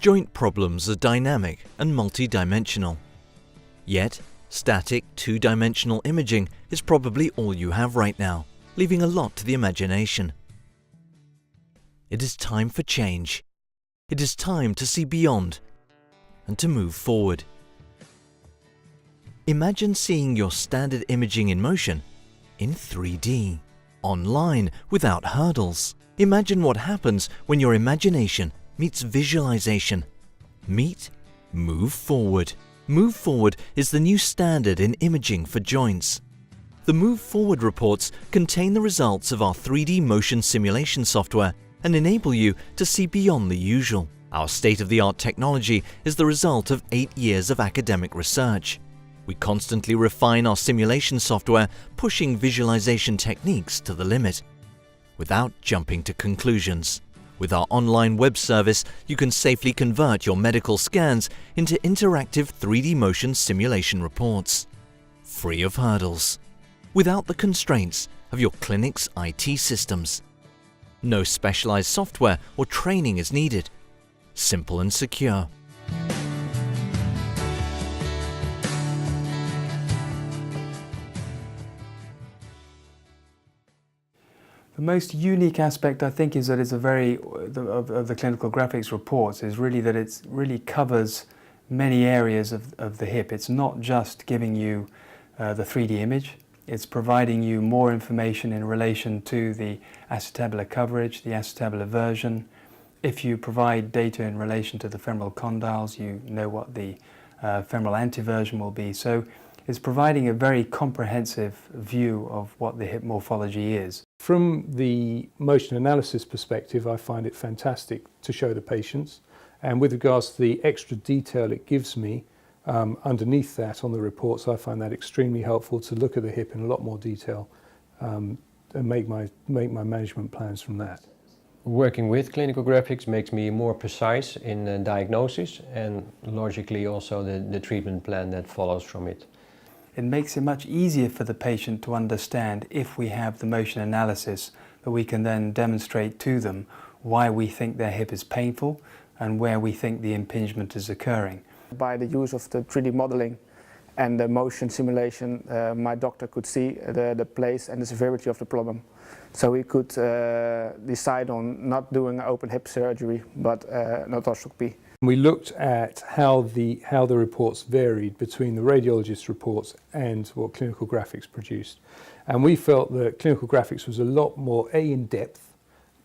Joint problems are dynamic and multi-dimensional. Yet, static two-dimensional imaging is probably all you have right now, leaving a lot to the imagination. It is time for change. It is time to see beyond and to move forward. Imagine seeing your standard imaging in motion in 3D, online, without hurdles. Imagine what happens when your imagination meets visualization. Meet, move forward. Move Forward is the new standard in imaging for joints. The Move Forward reports contain the results of our 3D motion simulation software and enable you to see beyond the usual. Our state-of-the-art technology is the result of 8 years of academic research. We constantly refine our simulation software, pushing visualization techniques to the limit, without jumping to conclusions. With our online web service, you can safely convert your medical scans into interactive 3D motion simulation reports, free of hurdles, without the constraints of your clinic's IT systems. No specialized software or training is needed. Simple and secure. The most unique aspect, I think, is that it's of the clinical graphics reports is really that it really covers many areas of the hip. It's not just giving you the 3D image, it's providing you more information in relation to the acetabular coverage, the acetabular version. If you provide data in relation to the femoral condyles, you know what the femoral anteversion will be. So it's providing a very comprehensive view of what the hip morphology is. From the motion analysis perspective, I find it fantastic to show the patients, and with regards to the extra detail it gives me underneath that on the reports, I find that extremely helpful to look at the hip in a lot more detail and make my management plans from that. Working with clinical graphics makes me more precise in diagnosis and logically also the treatment plan that follows from it. It makes it much easier for the patient to understand if we have the motion analysis that we can then demonstrate to them why we think their hip is painful and where we think the impingement is occurring. By the use of the 3D modeling and the motion simulation, my doctor could see the place and the severity of the problem. So he could decide on not doing open hip surgery, but an arthroscopy. We looked at how the reports varied between the radiologist's reports and what clinical graphics produced. And we felt that clinical graphics was a lot more A, in depth,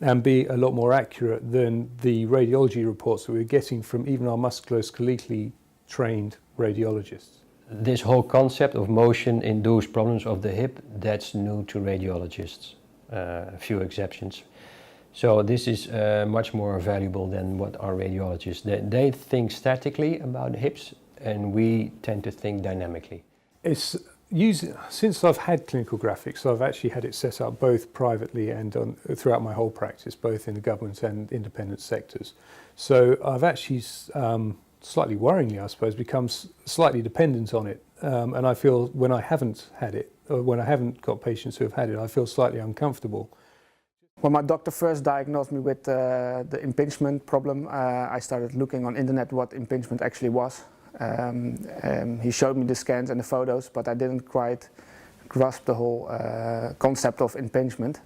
and B, a lot more accurate than the radiology reports that we were getting from even our musculoskeletally trained radiologists. This whole concept of motion-induced problems of the hip, that's new to radiologists, a few exceptions. So this is much more valuable than what our radiologists, they think statically about hips and we tend to think dynamically. Since I've had clinical graphics, I've actually had it set up both privately and throughout my whole practice, both in the government and independent sectors. So I've actually, slightly worryingly I suppose, become slightly dependent on it. And I feel when I haven't had it, or when I haven't got patients who have had it, I feel slightly uncomfortable. When my doctor first diagnosed me with the impingement problem, I started looking on internet what impingement actually was. He showed me the scans and the photos, but I didn't quite grasp the whole concept of impingement.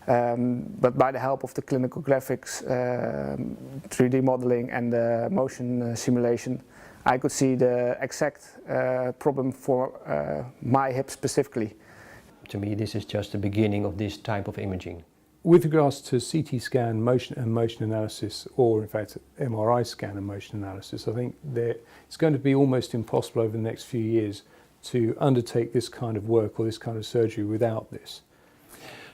But by the help of the clinical graphics, 3D modeling and the motion simulation, I could see the exact problem for my hip specifically. To me, this is just the beginning of this type of imaging. With regards to CT scan motion analysis, or in fact MRI scan and motion analysis, I think that it's going to be almost impossible over the next few years to undertake this kind of work or this kind of surgery without this.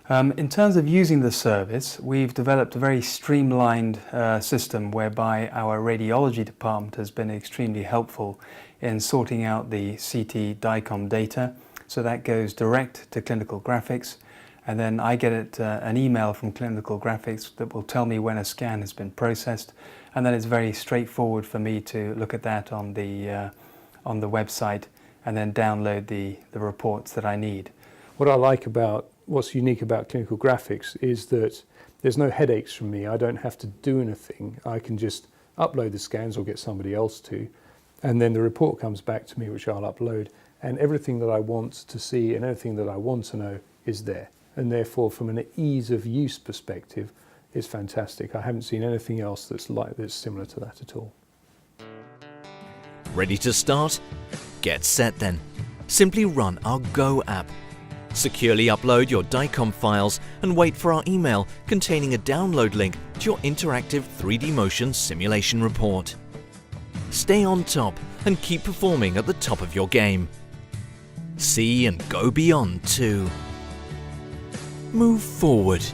In terms of using the service, we've developed a very streamlined system whereby our radiology department has been extremely helpful in sorting out the CT DICOM data. So that goes direct to clinical graphics. And then I get an email from clinical graphics that will tell me when a scan has been processed, and then it's very straightforward for me to look at that on the website and then download the reports that I need. What I like about, what's unique about clinical graphics is that there's no headaches from me. I don't have to do anything. I can just upload the scans or get somebody else to, and then the report comes back to me, which I'll upload, and everything that I want to see and everything that I want to know is there. And therefore, from an ease of use perspective, it's fantastic. I haven't seen anything else that's similar to that at all. Ready to start? Get set then. Simply run our Go app. Securely upload your DICOM files and wait for our email containing a download link to your interactive 3D motion simulation report. Stay on top and keep performing at the top of your game. See and go beyond too. Move forward.